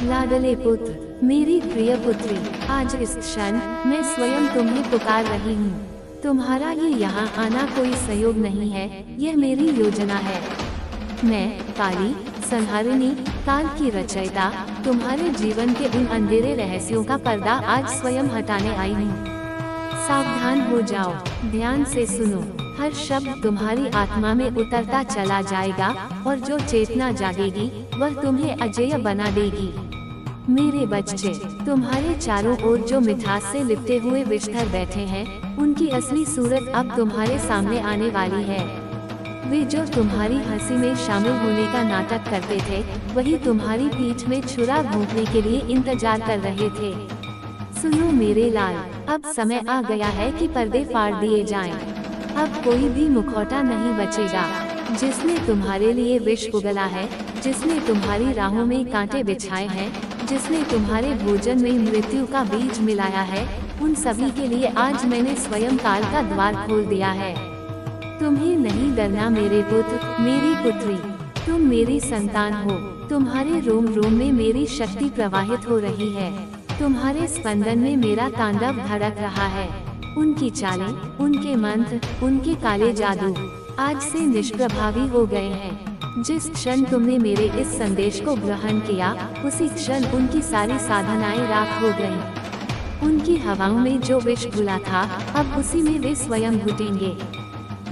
लाडले पुत्र, मेरी प्रिय पुत्री, आज इस क्षण मैं स्वयं तुम्हें पुकार रही हूँ। तुम्हारा ये यहाँ आना कोई सहयोग नहीं है, यह मेरी योजना है। मैं काली संहारिणी, काल की रचयिता, तुम्हारे जीवन के उन अंधेरे रहस्यों का पर्दा आज स्वयं हटाने आई हूँ। सावधान हो जाओ, ध्यान से सुनो, हर शब्द तुम्हारी आत्मा में उतरता चला जाएगा और जो चेतना जागेगी वह तुम्हें अजेय बना देगी। मेरे बच्चे, तुम्हारे चारों ओर जो मिठास से लिपटे हुए विषधर बैठे हैं, उनकी असली सूरत अब तुम्हारे सामने आने वाली है। वे जो तुम्हारी हंसी में शामिल होने का नाटक करते थे, वही तुम्हारी पीठ में छुरा घोंपने के लिए इंतजार कर रहे थे। सुनो मेरे लाल, अब समय आ गया है कि पर्दे फाड़ दिए जाएं। अब कोई भी मुखौटा नहीं बचेगा। जिसने तुम्हारे लिए विष उगला है, जिसने तुम्हारी राहों में कांटे बिछाए हैं, जिसने तुम्हारे भोजन में मृत्यु का बीज मिलाया है, उन सभी के लिए आज मैंने स्वयं काल का द्वार खोल दिया है। तुम्हें नहीं डरना मेरे पुत्र, मेरी पुत्री, तुम मेरी संतान हो। तुम्हारे रोम रोम में मेरी शक्ति प्रवाहित हो रही है, तुम्हारे स्पंदन में मेरा तांडव धड़क रहा है। उनकी चालें, उनके मंत्र, उनके काले जादू आज से निष्प्रभावी हो गए हैं। जिस क्षण तुमने मेरे इस संदेश को ग्रहण किया, उसी क्षण उनकी सारी साधनाएं राख हो गईं। उनकी हवाओं में जो विष घुला था, अब उसी में वे स्वयं घुटेंगे।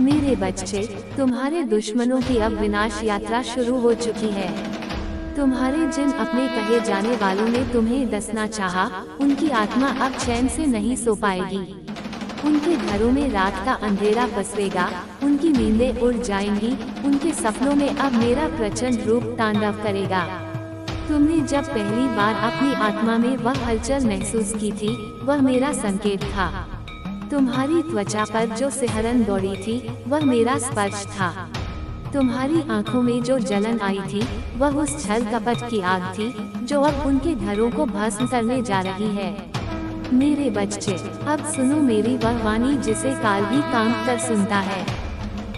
मेरे बच्चे, तुम्हारे दुश्मनों की अब विनाश यात्रा शुरू हो चुकी है। तुम्हारे जिन अपने कहे जाने वालों ने तुम्हें डसना चाहा, उनकी आत्मा अब चैन से नहीं सो पाएगी। उनके घरों में रात का अंधेरा पसरेगा, उनकी नींदें उड़ जाएंगी, उनके सपनों में अब मेरा प्रचंड रूप तांडव करेगा। तुमने जब पहली बार अपनी आत्मा में वह हलचल महसूस की थी, वह मेरा संकेत था। तुम्हारी त्वचा पर जो सिहरन दौड़ी थी, वह मेरा स्पर्श था। तुम्हारी आंखों में जो जलन आई थी, वह उस छल कपट की आग थी, जो अब उनके घरों को भस्म करने जा रही है। मेरे बच्चे, अब सुनो मेरी वह वाणी जिसे काल भी कांप कर सुनता है।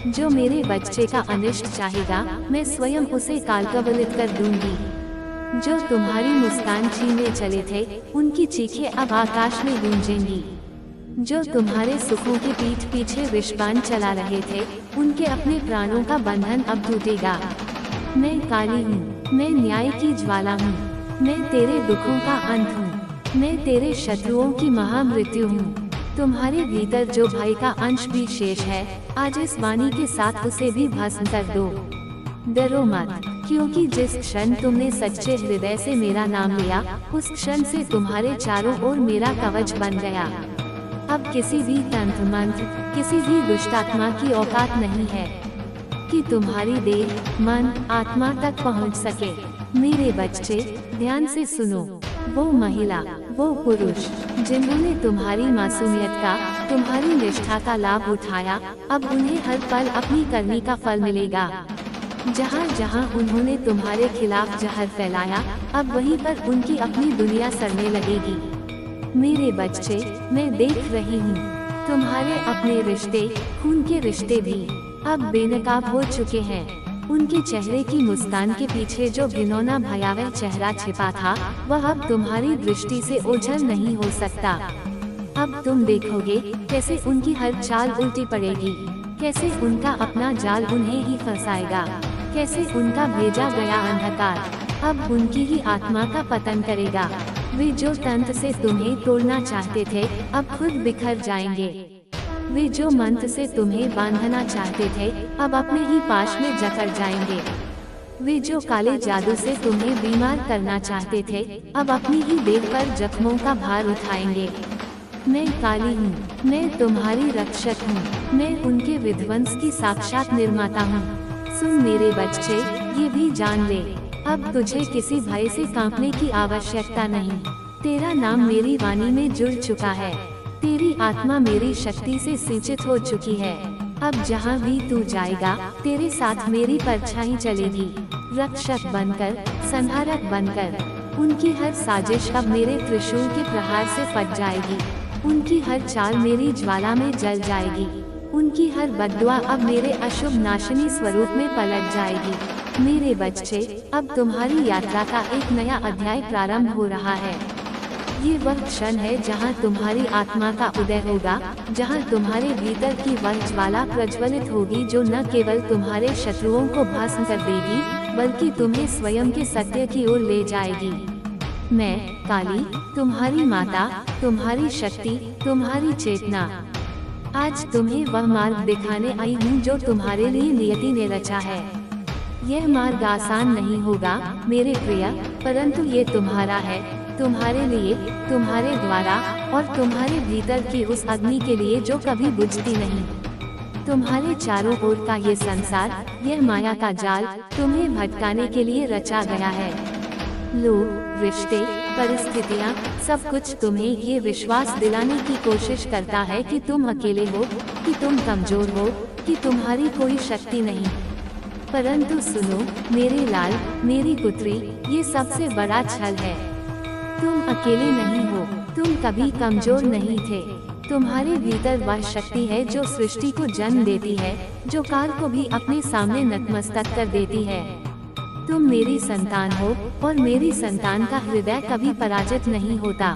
जो मेरे बच्चे का अनिष्ट चाहेगा, मैं स्वयं उसे काल कबलित कर दूंगी। जो तुम्हारी मुस्कान छीनने चले थे, उनकी चीखें अब आकाश में गूंजेंगी। जो तुम्हारे सुखों के पीठ पीछे विषपान चला रहे थे, उनके अपने प्राणों का बंधन अब टूटेगा। मैं काली हूँ, मैं न्याय की ज्वाला हूँ, मैं तेरे दुखों का अंत हूँ, मैं तेरे शत्रुओं की महामृत्यु हूँ। तुम्हारे भीतर जो भय का अंश भी शेष है, आज इस वाणी के साथ उसे भी भस्म कर दो। डरो मत, क्योंकि जिस क्षण तुमने सच्चे हृदय से मेरा नाम लिया, उस क्षण से तुम्हारे चारों ओर मेरा कवच बन गया। अब किसी भी तंत्र मंत्र, किसी भी दुष्टात्मा की औकात नहीं है कि तुम्हारी देह, मन, आत्मा तक पहुंच सके। मेरे बच्चे, ध्यान से सुनो। वो महिला, वो पुरुष, जिन्होंने तुम्हारी मासूमियत का, तुम्हारी निष्ठा का लाभ उठाया, अब उन्हें हर पल अपनी करनी का फल मिलेगा। जहाँ जहाँ उन्होंने तुम्हारे खिलाफ जहर फैलाया, अब वहीं पर उनकी अपनी दुनिया सड़ने लगेगी। मेरे बच्चे, मैं देख रही हूँ, तुम्हारे अपने रिश्ते, खून के रिश्ते भी अब बेनकाब हो चुके हैं। उनके चेहरे की मुस्कान के पीछे जो घिनौना भयावह चेहरा छिपा था, वह अब तुम्हारी दृष्टि से ओझल नहीं हो सकता। अब तुम देखोगे कैसे उनकी हर चाल उल्टी पड़ेगी, कैसे उनका अपना जाल उन्हें ही फंसाएगा, कैसे उनका भेजा गया अंधकार अब उनकी ही आत्मा का पतन करेगा। वे जो तंत्र से तुम्हें तोड़ना चाहते थे, अब खुद बिखर जाएंगे। वे जो मंत्र से तुम्हें बांधना चाहते थे, अब अपने ही पाश में जकड़ जाएंगे। वे जो काले जादू से तुम्हें बीमार करना चाहते थे, अब अपनी ही देह पर जख्मों का भार उठाएंगे। मैं काली हूँ, मैं तुम्हारी रक्षक हूँ, मैं उनके विध्वंस की साक्षात निर्माता हूँ। सुन मेरे बच्चे, ये भी जान ले, अब तुझे किसी भय से कांपने की आवश्यकता नहीं। तेरा नाम मेरी वाणी में जुड़ चुका है, तेरी आत्मा मेरी शक्ति से सिंचित हो चुकी है। अब जहाँ भी तू जाएगा, तेरे साथ मेरी परछाई चलेगी, रक्षक बनकर, संहारक बनकर। उनकी हर साजिश अब मेरे त्रिशूल के प्रहार से फट जाएगी, उनकी हर चाल मेरी ज्वाला में जल जाएगी, उनकी हर बद्दुआ अब मेरे अशुभ नाशनी स्वरूप में पलट जाएगी। मेरे बच्चे, अब तुम्हारी यात्रा का एक नया अध्याय प्रारंभ हो रहा है। ये वह क्षण है जहाँ तुम्हारी आत्मा का उदय होगा, जहाँ तुम्हारे भीतर की वह ज्वाला प्रज्वलित होगी जो न केवल तुम्हारे शत्रुओं को भस्म कर देगी, बल्कि तुम्हें स्वयं के सत्य की ओर ले जाएगी। मैं, काली, तुम्हारी माता, तुम्हारी शक्ति, तुम्हारी चेतना, आज तुम्हें वह मार्ग दिखाने आई हूँ जो तुम्हारे लिए नियति ने रचा है। यह मार्ग आसान नहीं होगा मेरे प्रिय, परंतु ये तुम्हारा है, तुम्हारे लिए, तुम्हारे द्वारा, और तुम्हारे भीतर की उस अग्नि के लिए जो कभी बुझती नहीं। तुम्हारे चारों ओर का ये संसार, यह माया का जाल, तुम्हें भटकाने के लिए रचा गया है। लोग, रिश्ते, परिस्थितियाँ, सब कुछ तुम्हें ये विश्वास दिलाने की कोशिश करता है कि तुम अकेले हो, कि तुम कमजोर हो, कि तुम्हारी कोई शक्ति नहीं। परंतु सुनो मेरे लाल, मेरी पुत्री, ये सबसे बड़ा छल है। तुम अकेले नहीं हो, तुम कभी कमजोर नहीं थे। तुम्हारे भीतर वह शक्ति है जो सृष्टि को जन्म देती है, जो काल को भी अपने सामने नतमस्तक कर देती है। तुम मेरी संतान हो, और मेरी संतान का हृदय कभी पराजित नहीं होता।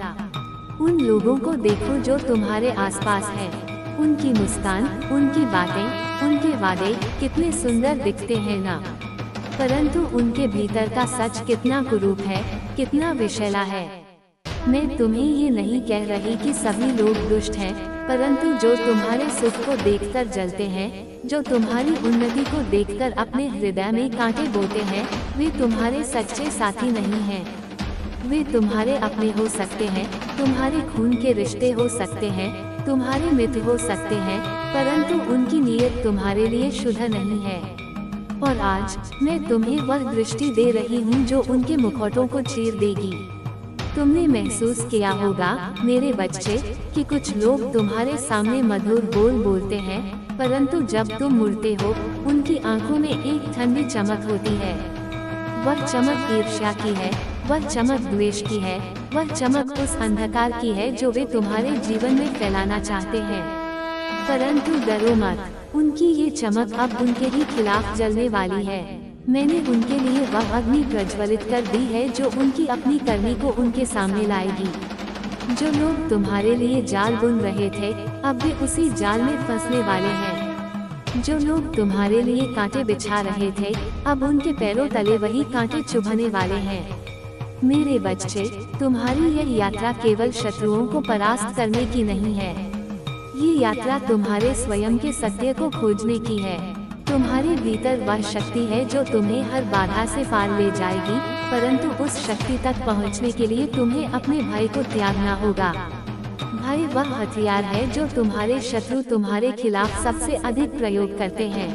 उन लोगों को देखो जो तुम्हारे आसपास हैं। उनकी मुस्कान, उनकी बातें, उनके वादे कितने सुंदर दिखते हैं ना, परंतु उनके भीतर का सच कितना कुरूप है, कितना विषैला है। मैं तुम्हें ये नहीं कह रही कि सभी लोग दुष्ट हैं, परंतु जो तुम्हारे सुख को देखकर जलते हैं, जो तुम्हारी उन्नति को देखकर अपने हृदय में कांटे बोते हैं, वे तुम्हारे सच्चे साथी नहीं हैं। वे तुम्हारे अपने हो सकते हैं, तुम्हारे खून के रिश्ते हो सकते हैं, तुम्हारे मित्र हो सकते हैं, परंतु उनकी नीयत तुम्हारे लिए शुद्ध नहीं है। और आज मैं तुम्हें वह दृष्टि दे रही हूँ जो उनके मुखौटों को चीर देगी। तुमने महसूस किया होगा मेरे बच्चे कि कुछ लोग तुम्हारे सामने मधुर बोल बोलते हैं, परंतु जब तुम मुड़ते हो, उनकी आंखों में एक ठंडी चमक होती है। वह चमक ईर्ष्या की है, वह चमक द्वेष की है, वह चमक उस अंधकार की है जो वे तुम्हारे जीवन में फैलाना चाहते हैं। परंतु डरो मत, उनकी ये चमक अब उनके ही खिलाफ जलने वाली है। मैंने उनके लिए वह अग्नि प्रज्वलित कर दी है जो उनकी अपनी करनी को उनके सामने लाएगी। जो लोग तुम्हारे लिए जाल बुन रहे थे, अब वे उसी जाल में फंसने वाले हैं। जो लोग तुम्हारे लिए कांटे बिछा रहे थे, अब उनके पैरों तले वही कांटे चुभने वाले हैं। मेरे बच्चे, तुम्हारी यह यात्रा केवल शत्रुओं को परास्त करने की नहीं है। ये यात्रा तुम्हारे स्वयं के सत्य को खोजने की है। तुम्हारे भीतर वह शक्ति है जो तुम्हें हर बाधा से पार ले जाएगी, परंतु उस शक्ति तक पहुंचने के लिए तुम्हें अपने भय को त्यागना होगा। भय वह हथियार है जो तुम्हारे शत्रु तुम्हारे खिलाफ सबसे अधिक प्रयोग करते हैं।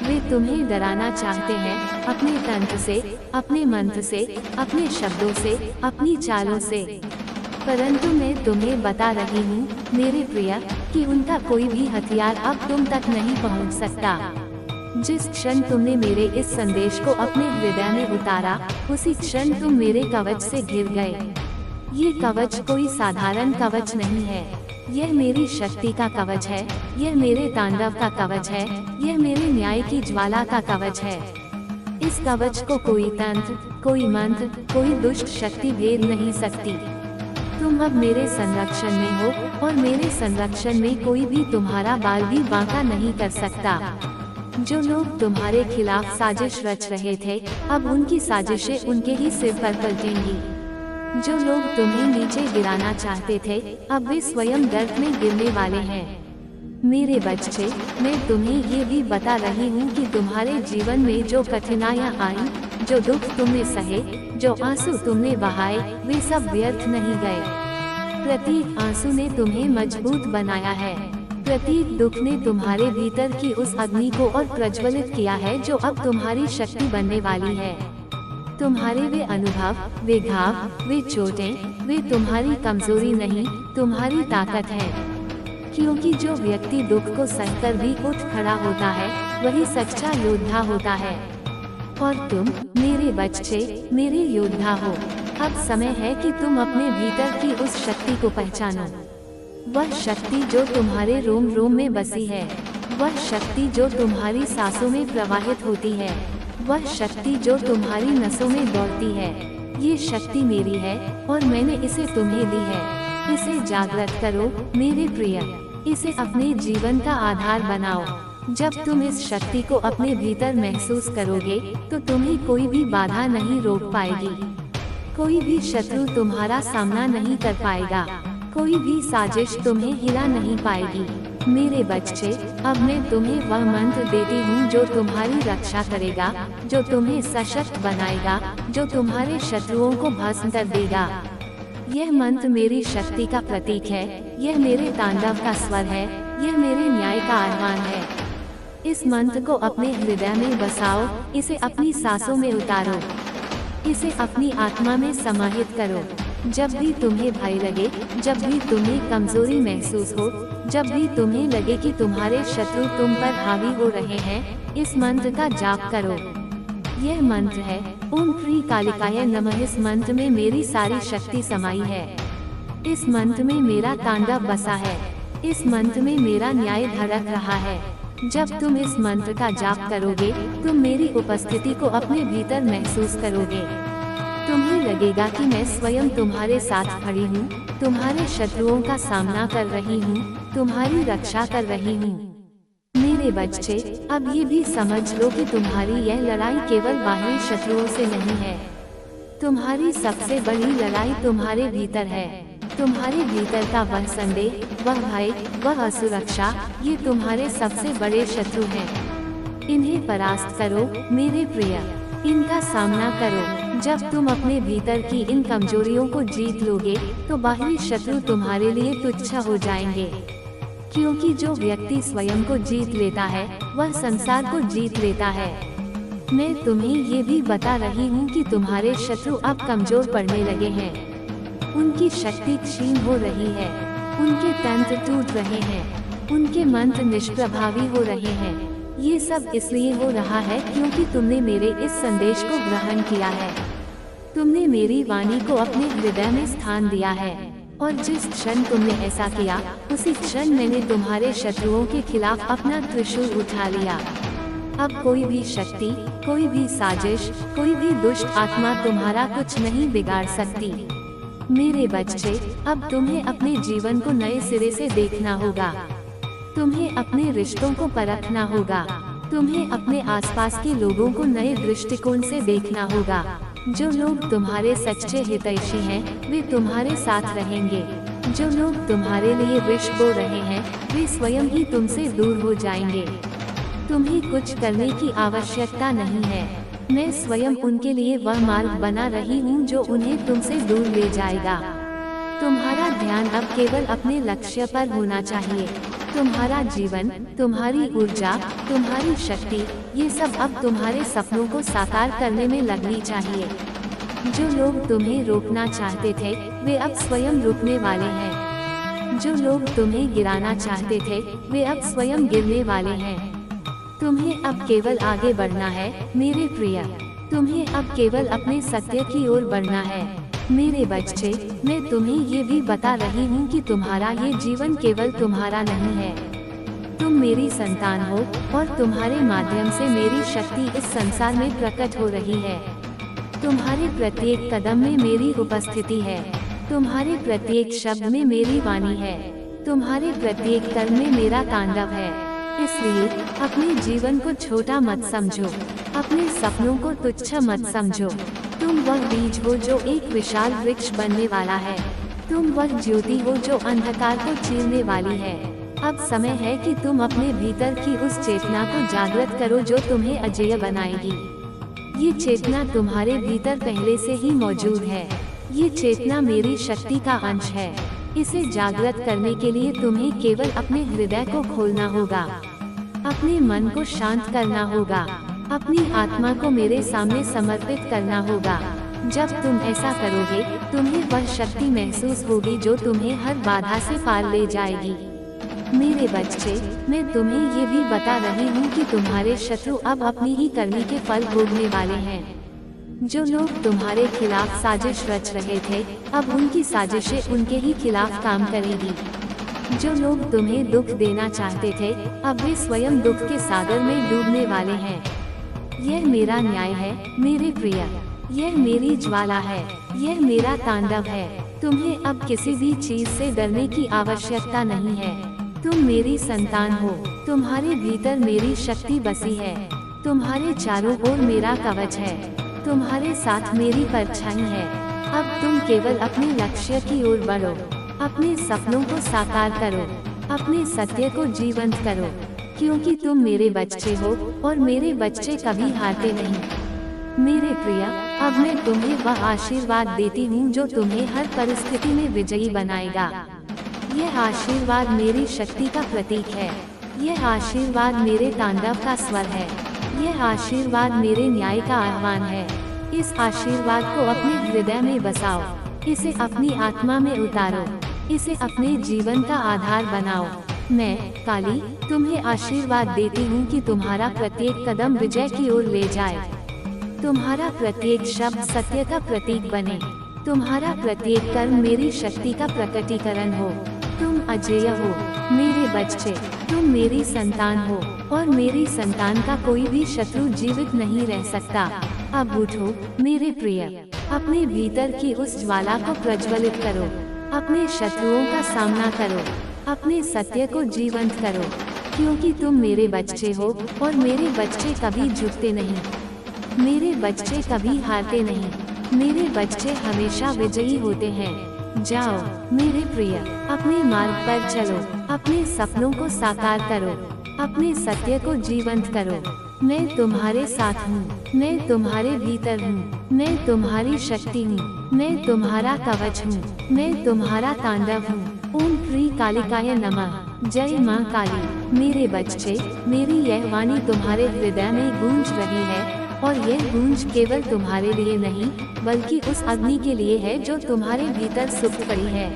वे तुम्हें डराना चाहते हैं अपने तंत्र से, अपने मंत्र से, अपने शब्दों से, अपनी चालों से। परंतु मैं तुम्हें बता रही हूँ मेरे प्रिय कि उनका कोई भी हथियार अब तुम तक नहीं पहुँच सकता। जिस क्षण तुमने मेरे इस संदेश को अपने हृदय में उतारा, उसी क्षण तुम मेरे कवच से घिर गए। ये कवच कोई साधारण कवच नहीं है, यह मेरी शक्ति का कवच है, यह मेरे तांडव का कवच है, यह मेरे न्याय की ज्वाला का कवच है। इस कवच को कोई तंत्र, कोई मंत्र, कोई दुष्ट शक्ति भेद नहीं सकती। तुम अब मेरे संरक्षण में हो, और मेरे संरक्षण में कोई भी तुम्हारा बाल भी बांका नहीं कर सकता। जो लोग तुम्हारे खिलाफ साजिश रच रहे थे, अब उनकी साजिशें उनके ही सिर पर पलटेंगी। जो लोग तुम्हें नीचे गिराना चाहते थे, अब वे स्वयं गर्त में गिरने वाले हैं। मेरे बच्चे, मैं तुम्हें ये भी बता रही हूँ कि तुम्हारे जीवन में जो कठिनाइयाँ आईं, जो दुख तुमने सहे, जो आंसू तुमने बहाए, वे सब व्यर्थ नहीं गए। प्रत्येक आंसू ने तुम्हें मजबूत बनाया है। प्रत्येक दुख ने तुम्हारे भीतर की उस अग्नि को और प्रज्वलित किया है जो अब तुम्हारी शक्ति बनने वाली है। तुम्हारे वे अनुभव, वे घाव, वे चोटें, वे तुम्हारी कमजोरी नहीं, तुम्हारी ताकत है। क्योंकि जो व्यक्ति दुख को सहकर भी उठ खड़ा होता है, वही सच्चा योद्धा होता है। और तुम मेरे बच्चे, मेरे योद्धा हो। अब समय है कि तुम अपने भीतर की उस शक्ति को पहचानो। वह शक्ति जो तुम्हारे रोम रोम में बसी है, वह शक्ति जो तुम्हारी सांसों में प्रवाहित होती है, वह शक्ति जो तुम्हारी नसों में दौड़ती है, ये शक्ति मेरी है और मैंने इसे तुम्हें दी है। इसे जागृत करो मेरे प्रिय, इसे अपने जीवन का आधार बनाओ। जब तुम इस शक्ति को अपने भीतर महसूस करोगे तो तुम्हें कोई भी बाधा नहीं रोक पाएगी। कोई भी शत्रु तुम्हारा सामना नहीं कर पाएगा, कोई भी साजिश तुम्हें हिला नहीं पाएगी। मेरे बच्चे, अब मैं तुम्हें वह मंत्र देती हूँ जो तुम्हारी रक्षा करेगा, जो तुम्हें सशक्त बनाएगा, जो तुम्हारे शत्रुओं को भस्म कर देगा। यह मंत्र मेरी शक्ति का प्रतीक है, यह मेरे तांडव का स्वर है, यह मेरे न्याय का आह्वान है। इस मंत्र को अपने हृदय में बसाओ, इसे अपनी सांसों में उतारो, इसे अपनी आत्मा में समाहित करो। जब भी तुम्हें भय लगे, जब भी तुम्हें कमजोरी महसूस हो, जब भी तुम्हें लगे कि तुम्हारे शत्रु तुम पर हावी हो रहे हैं, इस मंत्र का जाप करो। यह मंत्र है ओम क्री कालिकाय नमः। इस मंत्र में मेरी सारी शक्ति समाई है, इस मंत्र में मेरा तांडव बसा है, इस मंत्र में मेरा न्याय धड़क रहा है। जब तुम इस मंत्र का जाप करोगे, तुम मेरी उपस्थिति को अपने भीतर महसूस करोगे। तुम्हें लगेगा कि मैं स्वयं तुम्हारे साथ खड़ी हूँ, तुम्हारे शत्रुओं का सामना कर रही हूँ, तुम्हारी रक्षा कर रही हूँ। मेरे बच्चे, अब ये भी समझ लो कि तुम्हारी यह लड़ाई केवल बाहरी शत्रुओं से नहीं है। तुम्हारी सबसे बड़ी लड़ाई तुम्हारे भीतर है। तुम्हारे भीतर का वह संदेह, वह भय, वह असुरक्षा, ये तुम्हारे सबसे बड़े शत्रु हैं। इन्हें परास्त करो मेरे प्रिय, इनका सामना करो। जब तुम अपने भीतर की इन कमजोरियों को जीत लोगे तो बाहरी शत्रु तुम्हारे लिए तुच्छ हो जाएंगे, क्योंकि जो व्यक्ति स्वयं को जीत लेता है वह संसार को जीत लेता है। मैं तुम्हें ये भी बता रही हूँ कि तुम्हारे शत्रु अब कमजोर पड़ने लगे हैं, उनकी शक्ति क्षीण हो रही है, उनके तंत्र टूट रहे हैं, उनके मंत्र निष्प्रभावी हो रहे हैं। ये सब इसलिए हो रहा है क्योंकि तुमने मेरे इस संदेश को ग्रहण किया है, तुमने मेरी वाणी को अपने हृदय में स्थान दिया है। और जिस क्षण तुमने ऐसा किया, उसी क्षण मैंने तुम्हारे शत्रुओं के खिलाफ अपना त्रिशूल उठा लिया। अब कोई भी शक्ति, कोई भी साजिश, कोई भी दुष्ट आत्मा तुम्हारा कुछ नहीं बिगाड़ सकती। मेरे बच्चे, अब तुम्हें अपने जीवन को नए सिरे से देखना होगा, तुम्हें अपने रिश्तों को परखना होगा, तुम्हें अपने आसपास के लोगों को नए दृष्टिकोण से देखना होगा। जो लोग तुम्हारे सच्चे हितैषी हैं, वे तुम्हारे साथ रहेंगे। जो लोग तुम्हारे लिए विष बो रहे हैं, वे स्वयं ही तुमसे दूर हो जाएंगे। तुम्हें कुछ करने की आवश्यकता नहीं है, मैं स्वयं उनके लिए वह मार्ग बना रही हूँ जो उन्हें तुमसे दूर ले जाएगा। तुम्हारा ध्यान अब केवल अपने लक्ष्य पर होना चाहिए। तुम्हारा जीवन, तुम्हारी ऊर्जा, तुम्हारी शक्ति, ये सब अब तुम्हारे सपनों को साकार करने में लगनी चाहिए। जो लोग तुम्हें रोकना चाहते थे, वे अब स्वयं रुकने वाले हैं। जो लोग तुम्हें गिराना चाहते थे, वे अब स्वयं गिरने वाले हैं। तुम्हें अब केवल आगे बढ़ना है मेरे प्रिय, तुम्हें अब केवल अपने सत्य की ओर बढ़ना है। मेरे बच्चे, मैं तुम्हें ये भी बता रही हूँ कि तुम्हारा ये जीवन केवल तुम्हारा नहीं है। तुम मेरी संतान हो और तुम्हारे माध्यम से मेरी शक्ति इस संसार में प्रकट हो रही है। तुम्हारे प्रत्येक कदम में मेरी उपस्थिति है, तुम्हारे प्रत्येक शब्द में मेरी वाणी है, तुम्हारे प्रत्येक कर्म में मेरा तांडव है। इसलिए अपने जीवन को छोटा मत समझो, अपने सपनों को तुच्छ मत समझो। तुम वह बीज हो जो एक विशाल वृक्ष बनने वाला है, तुम वह ज्योति हो जो अंधकार को चीरने वाली है। अब समय है कि तुम अपने भीतर की उस चेतना को जागृत करो जो तुम्हें अजेय बनाएगी। ये चेतना तुम्हारे भीतर पहले से ही मौजूद है, ये चेतना मेरी शक्ति का अंश है। इसे जागृत करने के लिए तुम्हें केवल अपने हृदय को खोलना होगा, अपने मन को शांत करना होगा, अपनी आत्मा को मेरे सामने समर्पित करना होगा। जब तुम ऐसा करोगे, तुम्हें वह शक्ति महसूस होगी जो तुम्हें हर बाधा से पार ले जाएगी। मेरे बच्चे, मैं तुम्हें ये भी बता रही हूँ कि तुम्हारे शत्रु अब अपनी ही करनी के फल भोगने वाले हैं। जो लोग तुम्हारे खिलाफ साजिश रच रहे थे, अब उनकी साजिशें उनके ही खिलाफ काम करेगी। जो लोग तुम्हें दुख देना चाहते थे, अब वे स्वयं दुख के सागर में डूबने वाले हैं। यह मेरा न्याय है मेरे प्रिय, यह मेरी ज्वाला है, यह मेरा तांडव है। तुम्हें अब किसी भी चीज से डरने की आवश्यकता नहीं है। तुम मेरी संतान हो, तुम्हारे भीतर मेरी शक्ति बसी है, तुम्हारे चारों ओर मेरा कवच है, तुम्हारे साथ मेरी परछाई है। अब तुम केवल अपने लक्ष्य की ओर बढ़ो, अपने सपनों को साकार करो, अपने सत्य को जीवंत करो, क्योंकि तुम मेरे बच्चे हो और मेरे बच्चे कभी हारते नहीं। मेरे प्रिय, अब मैं तुम्हें वह आशीर्वाद देती हूँ जो तुम्हें हर परिस्थिति में विजयी बनाएगा। यह आशीर्वाद मेरी शक्ति का प्रतीक है, यह आशीर्वाद मेरे तांडव का स्वर है, यह आशीर्वाद मेरे न्याय का आह्वान है। इस आशीर्वाद को अपने हृदय में बसाओ, इसे अपनी आत्मा में उतारो, इसे अपने जीवन का आधार बनाओ। मैं काली तुम्हें आशीर्वाद देती हूँ कि तुम्हारा प्रत्येक कदम विजय की ओर ले जाए, तुम्हारा प्रत्येक शब्द सत्य का प्रतीक बने, तुम्हारा प्रत्येक कर्म मेरी शक्ति का प्रकटीकरण हो। तुम अजेय हो मेरे बच्चे, तुम मेरी संतान हो और मेरी संतान का कोई भी शत्रु जीवित नहीं रह सकता। अब उठो मेरे प्रिय, अपने भीतर की उस ज्वाला को प्रज्वलित करो, अपने शत्रुओं का सामना करो, अपने सत्य को जीवंत करो, क्योंकि तुम मेरे बच्चे हो और मेरे बच्चे कभी झुकते नहीं, मेरे बच्चे कभी हारते नहीं, मेरे बच्चे हमेशा विजयी होते हैं। जाओ मेरे प्रिय, अपने मार्ग पर चलो, अपने सपनों को साकार करो, अपने सत्य को जीवंत करो। मैं तुम्हारे साथ हूँ, मैं तुम्हारे भीतर हूँ, मैं तुम्हारी शक्ति हूँ, मैं तुम्हारा कवच हूँ, मैं तुम्हारा तांडव हूँ। ओम श्री कालिकाय नमः। जय माँ काली। मेरे बच्चे, मेरी यह वाणी तुम्हारे हृदय में गूंज रही है और यह गूंज केवल तुम्हारे लिए नहीं बल्कि उस अग्नि के लिए है जो तुम्हारे भीतर सुप्त पड़ी है।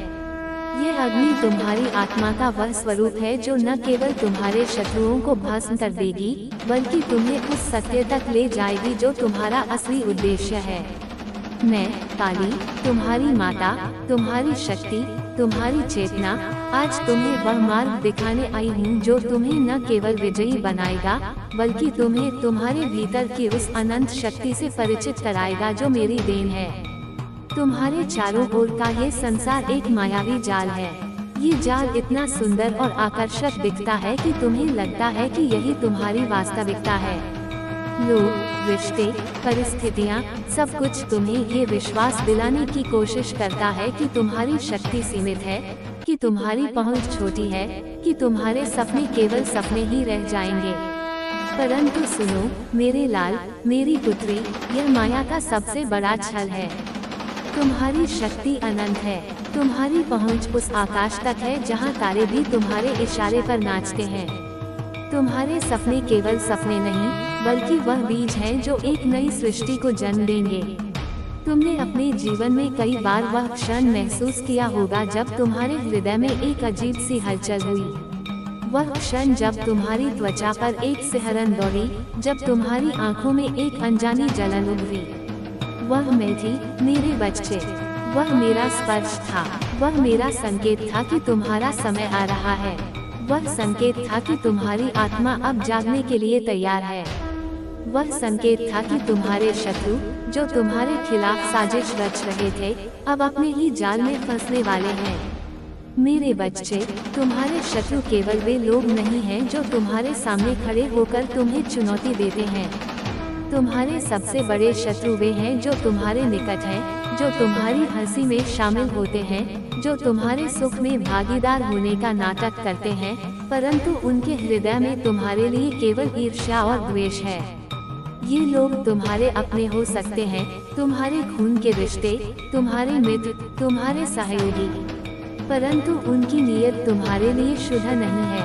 यह अग्नि तुम्हारी आत्मा का वह स्वरूप है जो न केवल तुम्हारे शत्रुओं को भस्म कर देगी बल्कि तुम्हें उस सत्य तक ले जाएगी जो तुम्हारा असली उद्देश्य है। मैं काली, तुम्हारी माता, तुम्हारी शक्ति, तुम्हारी चेतना, आज तुम्हें वह मार्ग दिखाने आई हूँ जो तुम्हें न केवल विजयी बनाएगा बल्कि तुम्हें तुम्हारे भीतर की उस अनंत शक्ति से परिचित कराएगा जो मेरी देन है। तुम्हारे चारों ओर का ये संसार एक मायावी जाल है। ये जाल इतना सुंदर और आकर्षक दिखता है कि तुम्हें लगता है कि यही तुम्हारी वास्तविकता है। लोग, रिश्ते, परिस्थितियाँ, सब कुछ तुम्हें ये विश्वास दिलाने की कोशिश करता है कि तुम्हारी शक्ति सीमित है, कि तुम्हारी पहुंच छोटी है, कि तुम्हारे सपने केवल सपने ही रह जाएंगे। परंतु सुनो मेरे लाल, मेरी पुत्री, यह माया का सबसे बड़ा छल है। तुम्हारी शक्ति अनंत है, तुम्हारी पहुंच उस आकाश तक है जहां तारे भी तुम्हारे इशारे पर नाचते हैं। तुम्हारे सपने केवल सपने नहीं बल्कि वह बीज हैं जो एक नई सृष्टि को जन्म देंगे। तुमने अपने जीवन में कई बार वह क्षण महसूस किया होगा जब तुम्हारे हृदय में एक अजीब सी हलचल हुई। वह क्षण जब तुम्हारी त्वचा पर एक सिहरन दौड़ी, जब तुम्हारी आंखों में एक अनजानी जलन उभरी। वह मैं थी मेरे बच्चे, वह मेरा स्पर्श था, वह मेरा संकेत था कि तुम्हारा समय आ रहा है। वह संकेत था कि तुम्हारी आत्मा अब जागने के लिए तैयार है। वह संकेत था कि तुम्हारे शत्रु जो तुम्हारे खिलाफ साजिश रच रहे थे अब अपने ही जाल में फंसने वाले हैं। मेरे बच्चे, तुम्हारे शत्रु केवल वे लोग नहीं हैं जो तुम्हारे सामने खड़े होकर तुम्हें चुनौती देते हैं। तुम्हारे सबसे बड़े शत्रु वे हैं जो तुम्हारे निकट हैं, जो तुम्हारी हंसी में शामिल होते हैं, जो तुम्हारे सुख में भागीदार होने का नाटक करते हैं, परंतु उनके हृदय में तुम्हारे लिए केवल ईर्ष्या और द्वेष है। ये लोग तुम्हारे अपने हो सकते हैं, तुम्हारे खून के रिश्ते, तुम्हारे मित्र, तुम्हारे सहयोगी, परंतु उनकी नीयत तुम्हारे लिए शुद्ध नहीं है।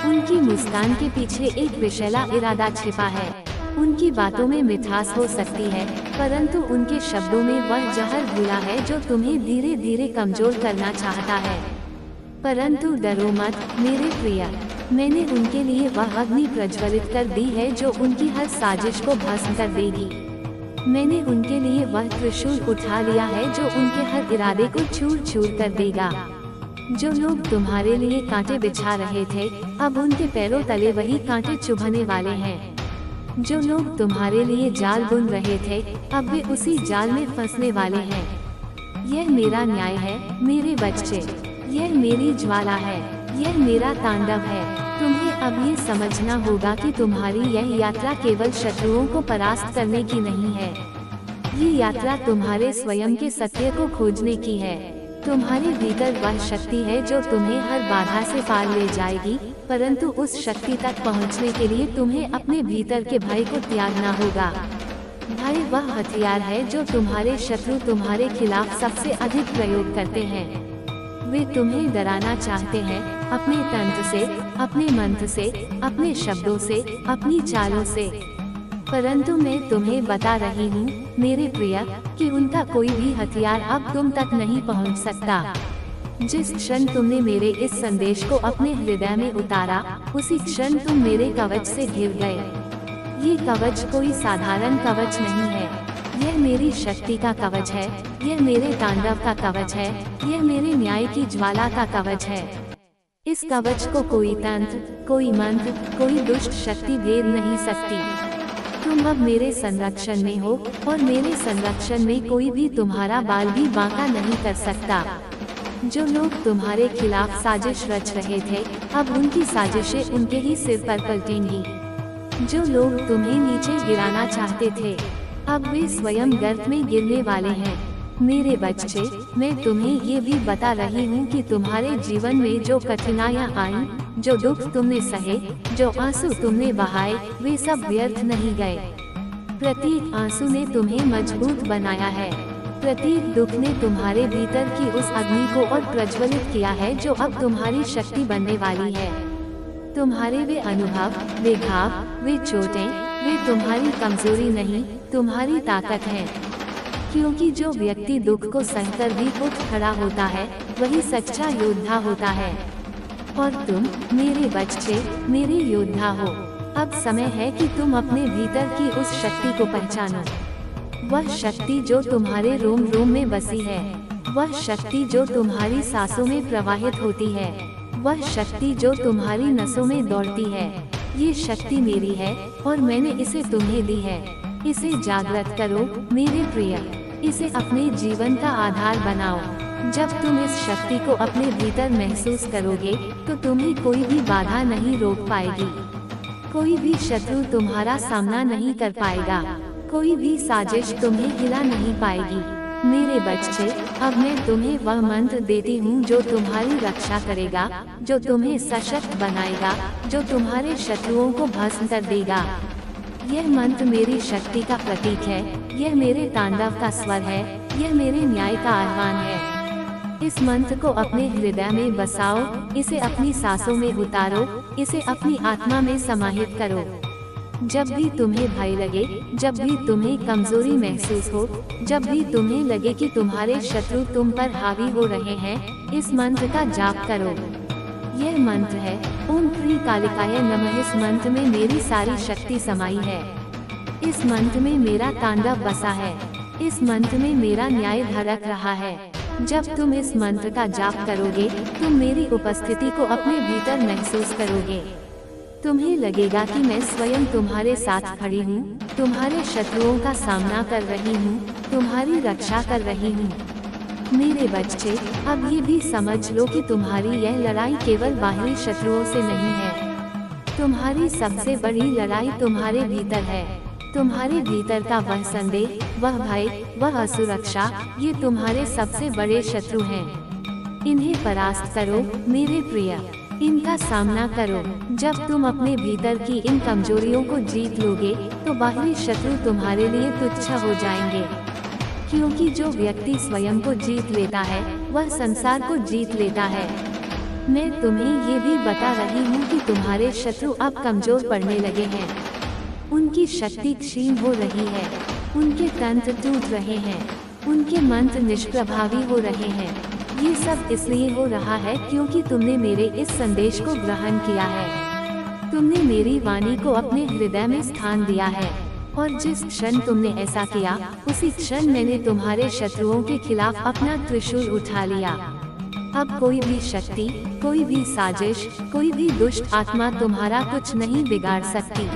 उनकी मुस्कान के पीछे एक विषैला इरादा छिपा है। उनकी बातों में मिठास हो सकती है, परंतु उनके शब्दों में वह जहर घुला है जो तुम्हें धीरे धीरे कमजोर करना चाहता है। परंतु डरो मत मेरे प्रिय, मैंने उनके लिए वह अग्नि प्रज्वलित कर दी है जो उनकी हर साजिश को भस्म कर देगी। मैंने उनके लिए वह त्रिशूल उठा लिया है जो उनके हर इरादे को चूर चूर कर देगा। जो लोग तुम्हारे लिए कांटे बिछा रहे थे, अब उनके पैरों तले वही कांटे चुभने वाले हैं। जो लोग तुम्हारे लिए जाल बुन रहे थे, अब वे उसी जाल में फंसने वाले हैं। यह मेरा न्याय है मेरे बच्चे, यह मेरी ज्वाला है, यह मेरा तांडव है। तुम्हें अब ये समझना होगा कि तुम्हारी यह यात्रा केवल शत्रुओं को परास्त करने की नहीं है। ये यात्रा तुम्हारे स्वयं के सत्य को खोजने की है। तुम्हारे भीतर वह शक्ति है जो तुम्हें हर बाधा से पार ले जाएगी, परंतु उस शक्ति तक पहुंचने के लिए तुम्हें अपने भीतर के भय को त्यागना होगा। भय वह हथियार है जो तुम्हारे शत्रु तुम्हारे खिलाफ सबसे अधिक प्रयोग करते हैं। वे तुम्हें डराना चाहते हैं अपने तंत्र से, अपने मंत्र से, अपने शब्दों से, अपनी चालों से। परंतु मैं तुम्हें बता रही हूँ मेरे प्रिय कि उनका कोई भी हथियार अब तुम तक नहीं पहुँच सकता। जिस क्षण तुमने मेरे इस संदेश को अपने हृदय में उतारा, उसी क्षण तुम मेरे कवच से घिर गए। ये कवच कोई साधारण कवच नहीं है, यह मेरी शक्ति का कवच है, यह मेरे तांडव का कवच है, यह मेरे न्याय की ज्वाला का कवच है। इस कवच को कोई तंत्र, कोई मंत्र, कोई दुष्ट शक्ति भेद नहीं सकती। तुम अब मेरे संरक्षण में हो और मेरे संरक्षण में कोई भी तुम्हारा बाल भी बांका नहीं कर सकता। जो लोग तुम्हारे खिलाफ साजिश रच रहे थे, अब उनकी साजिशें उनके ही सिर पर पलटेंगी। जो लोग तुम्हें नीचे गिराना चाहते थे, अब वे स्वयं गर्त में गिरने वाले हैं। मेरे बच्चे, मैं तुम्हें ये भी बता रही हूँ कि तुम्हारे जीवन में जो कठिनाइयाँ आई, जो दुख तुमने सहे, जो आंसू तुमने बहाए, वे सब व्यर्थ नहीं गए। प्रत्येक आंसू ने तुम्हें मजबूत बनाया है। प्रत्येक दुख ने तुम्हारे भीतर की उस अग्नि को और प्रज्वलित किया है जो अब तुम्हारी शक्ति बनने वाली है। तुम्हारे वे अनुभव, वे घाव, वे चोटें, वे तुम्हारी कमजोरी नहीं, तुम्हारी ताकत है। क्योंकि जो व्यक्ति दुख को सहकर भी उठ खड़ा होता है, वही सच्चा योद्धा होता है। और तुम मेरे बच्चे, मेरे योद्धा हो। अब समय है कि तुम अपने भीतर की उस शक्ति को पहचानो। वह शक्ति जो तुम्हारे रोम रोम में बसी है, वह शक्ति जो तुम्हारी सांसों में प्रवाहित होती है, वह शक्ति जो तुम्हारी नसों में दौड़ती है। ये शक्ति मेरी है और मैंने इसे तुम्हें दी है। इसे जागृत करो मेरे प्रिय, इसे अपने जीवन का आधार बनाओ। जब तुम इस शक्ति को अपने भीतर महसूस करोगे, तो तुम्हें कोई भी बाधा नहीं रोक पाएगी। कोई भी शत्रु तुम्हारा सामना नहीं कर पाएगा, कोई भी साजिश तुम्हें हिला नहीं पाएगी। मेरे बच्चे, अब मैं तुम्हें वह मंत्र देती हूँ जो तुम्हारी रक्षा करेगा, जो तुम्हें सशक्त बनाएगा, जो तुम्हारे शत्रुओं को भस्म कर देगा। यह मंत्र मेरी शक्ति का प्रतीक है, यह मेरे तांडव का स्वर है, यह मेरे न्याय का आह्वान है। इस मंत्र को अपने हृदय में बसाओ, इसे अपनी सांसों में उतारो, इसे अपनी आत्मा में समाहित करो। जब भी तुम्हें भय लगे, जब भी तुम्हें कमजोरी महसूस हो, जब भी तुम्हें लगे कि तुम्हारे शत्रु तुम पर हावी हो रहे हैं, इस मंत्र का जाप करो। यह मंत्र है ओम क्री कालिकाय नमः। इस मंत्र में मेरी सारी शक्ति समाई है। इस मंत्र में मेरा तांडव बसा है। इस मंत्र में मेरा न्याय धड़क रहा है। जब तुम इस मंत्र का जाप करोगे, तुम मेरी उपस्थिति को अपने भीतर महसूस करोगे। तुम्हें लगेगा कि मैं स्वयं तुम्हारे साथ खड़ी हूँ, तुम्हारे शत्रुओं का सामना कर रही हूँ, तुम्हारी रक्षा कर रही हूँ। मेरे बच्चे, अब ये भी समझ लो कि तुम्हारी यह लड़ाई केवल बाहरी शत्रुओं से नहीं है। तुम्हारी सबसे बड़ी लड़ाई तुम्हारे भीतर है। तुम्हारे भीतर का वह संदेह, वह भय, वह असुरक्षा, ये तुम्हारे सबसे बड़े शत्रु हैं। इन्हें परास्त करो मेरे प्रिय, इनका सामना करो। जब तुम अपने भीतर की इन कमजोरियों को जीत लोगे, तो बाहरी शत्रु तुम्हारे लिए तुच्छ हो जाएंगे। क्योंकि जो व्यक्ति स्वयं को जीत लेता है, वह संसार को जीत लेता है। मैं तुम्हें ये भी बता रही हूँ कि तुम्हारे शत्रु अब कमजोर पड़ने लगे हैं। उनकी शक्ति क्षीण हो रही है, उनके तंत्र टूट रहे हैं, उनके मंत्र निष्प्रभावी हो रहे हैं। ये सब इसलिए हो रहा है क्योंकि तुमने मेरे इस संदेश को ग्रहण किया है। तुमने मेरी वाणी को अपने हृदय में स्थान दिया है। और जिस क्षण तुमने ऐसा किया, उसी क्षण मैंने तुम्हारे शत्रुओं के खिलाफ अपना त्रिशूल उठा लिया। अब कोई भी शक्ति, कोई भी साजिश, कोई भी दुष्ट आत्मा तुम्हारा कुछ नहीं बिगाड़ सकती।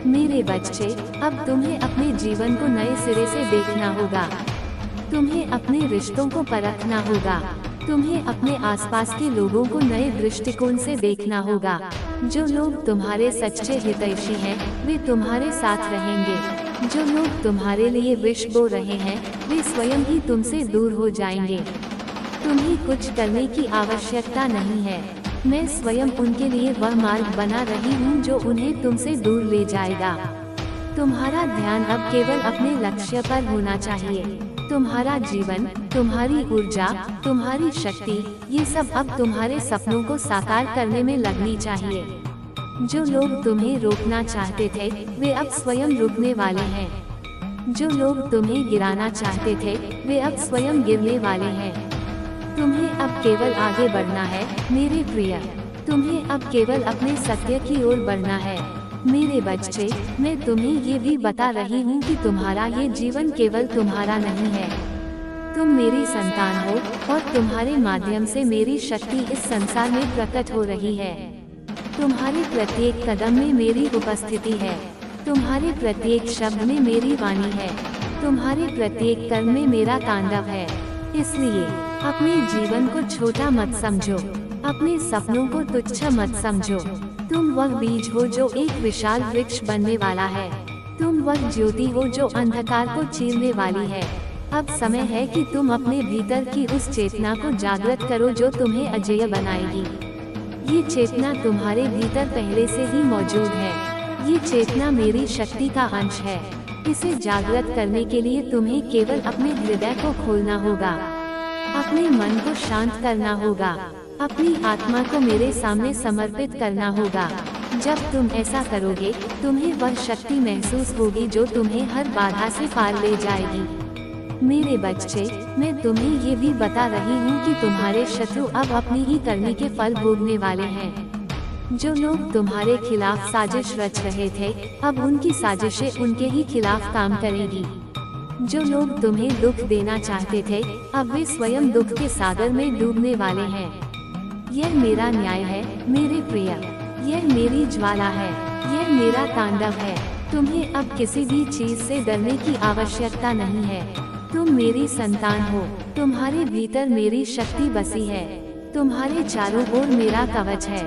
मेरे बच्चे, अब तुम्हें अपने जीवन को नए सिरे से देखना होगा। तुम्हें अपने रिश्तों को परखना होगा। तुम्हें अपने आसपास के लोगों को नए दृष्टिकोण से देखना होगा। जो लोग तुम्हारे सच्चे हितैषी हैं, वे तुम्हारे साथ रहेंगे। जो लोग तुम्हारे लिए विष बो रहे हैं, वे स्वयं ही तुमसे दूर हो जाएंगे। तुम्हें कुछ करने की आवश्यकता नहीं है। मैं स्वयं उनके लिए वह मार्ग बना रही हूँ जो उन्हें तुमसे दूर ले जाएगा। तुम्हारा ध्यान अब केवल अपने लक्ष्य पर होना चाहिए। तुम्हारा जीवन, तुम्हारी ऊर्जा, तुम्हारी शक्ति, ये सब अब तुम्हारे सपनों को साकार करने में लगनी चाहिए। जो लोग तुम्हें रोकना चाहते थे, वे अब स्वयं रुकने वाले हैं। जो लोग तुम्हें गिराना चाहते थे, वे अब स्वयं गिरने वाले हैं। तुम्हें अब केवल आगे बढ़ना है मेरे प्रिय। तुम्हें अब केवल अपने सत्य की ओर बढ़ना है मेरे बच्चे। मैं तुम्हें ये भी बता रही हूँ कि तुम्हारा ये जीवन केवल तुम्हारा नहीं है। तुम मेरी संतान हो और तुम्हारे माध्यम से मेरी शक्ति इस संसार में प्रकट हो रही है। तुम्हारे प्रत्येक कदम में मेरी उपस्थिति है। तुम्हारे प्रत्येक शब्द में मेरी वाणी है। तुम्हारे प्रत्येक कर्म में मेरा तांडव है। इसलिए अपने जीवन को छोटा मत समझो, अपने सपनों को तुच्छ मत समझो। तुम वह बीज हो जो एक विशाल वृक्ष बनने वाला है। तुम वह ज्योति हो जो अंधकार को चीरने वाली है। अब समय है कि तुम अपने भीतर की उस चेतना को जागृत करो जो तुम्हें अजेय बनाएगी। ये चेतना तुम्हारे भीतर पहले से ही मौजूद है। ये चेतना मेरी शक्ति का अंश है। इसे जागृत करने के लिए तुम्हें केवल अपने हृदय को खोलना होगा, अपने मन को शांत करना होगा, अपनी आत्मा को मेरे सामने समर्पित करना होगा। जब तुम ऐसा करोगे, तुम्हें वह शक्ति महसूस होगी जो तुम्हें हर बाधा से पार ले जाएगी। मेरे बच्चे, मैं तुम्हें ये भी बता रही हूँ कि तुम्हारे शत्रु अब अपनी ही करनी के फल भोगने वाले हैं। जो लोग तुम्हारे खिलाफ साजिश रच रहे थे, अब उनकी साजिशें उनके ही खिलाफ काम करेगी। जो लोग तुम्हें दुख देना चाहते थे, अब वे स्वयं दुख के सागर में डूबने वाले हैं। यह मेरा न्याय है मेरे प्रिय। यह मेरी ज्वाला है। यह मेरा तांडव है। तुम्हें अब किसी भी चीज से डरने की आवश्यकता नहीं है। तुम मेरी संतान हो। तुम्हारे भीतर मेरी शक्ति बसी है। तुम्हारे चारों ओर मेरा कवच है।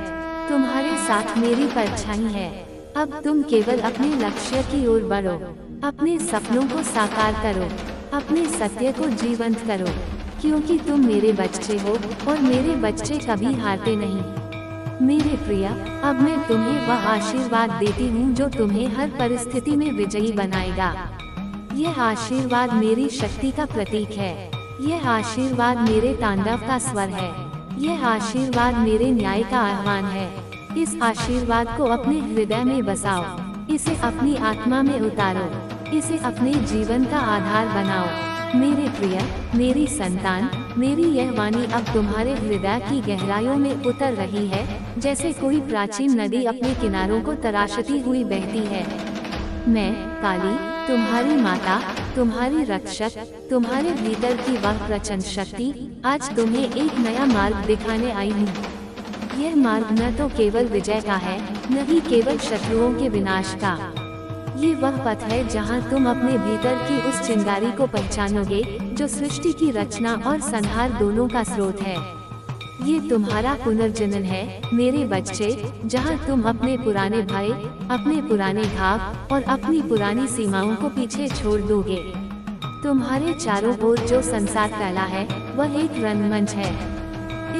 तुम्हारे साथ मेरी परछाई है। अब तुम केवल अपने लक्ष्य की ओर बढ़ो। अपने सपनों को साकार करो। अपने सत्य को जीवंत करो, क्योंकि तुम मेरे बच्चे हो और मेरे बच्चे कभी हारते नहीं। मेरे प्रिय, अब मैं तुम्हें वह आशीर्वाद देती हूँ जो तुम्हें हर परिस्थिति में विजयी बनाएगा। यह आशीर्वाद मेरी शक्ति का प्रतीक है। यह आशीर्वाद मेरे तांडव का स्वर है। यह आशीर्वाद मेरे न्याय का आह्वान है। इस आशीर्वाद को अपने हृदय में बसाओ। इसे अपनी आत्मा में उतारो। इसे अपने जीवन का आधार बनाओ। मेरे प्रिय, मेरी संतान, मेरी यह वाणी अब तुम्हारे हृदय की गहराइयों में उतर रही है, जैसे कोई प्राचीन नदी अपने किनारों को तराशती हुई बहती है। मैं काली, तुम्हारी माता, तुम्हारी रक्षक, तुम्हारे भीतर की वह प्रचंड शक्ति, आज तुम्हें एक नया मार्ग दिखाने आई हूँ। यह मार्ग न तो केवल विजय का है, न ही केवल शत्रुओं के विनाश का। ये वह पथ है जहाँ तुम अपने भीतर की उस चिंगारी को पहचानोगे जो सृष्टि की रचना और संहार दोनों का स्रोत है। ये तुम्हारा पुनर्जनन है मेरे बच्चे, जहाँ तुम अपने पुराने भय, अपने पुराने घाव और अपनी पुरानी सीमाओं को पीछे छोड़ दोगे। तुम्हारे चारों ओर जो संसार फैला है, वह एक रंगमंच है।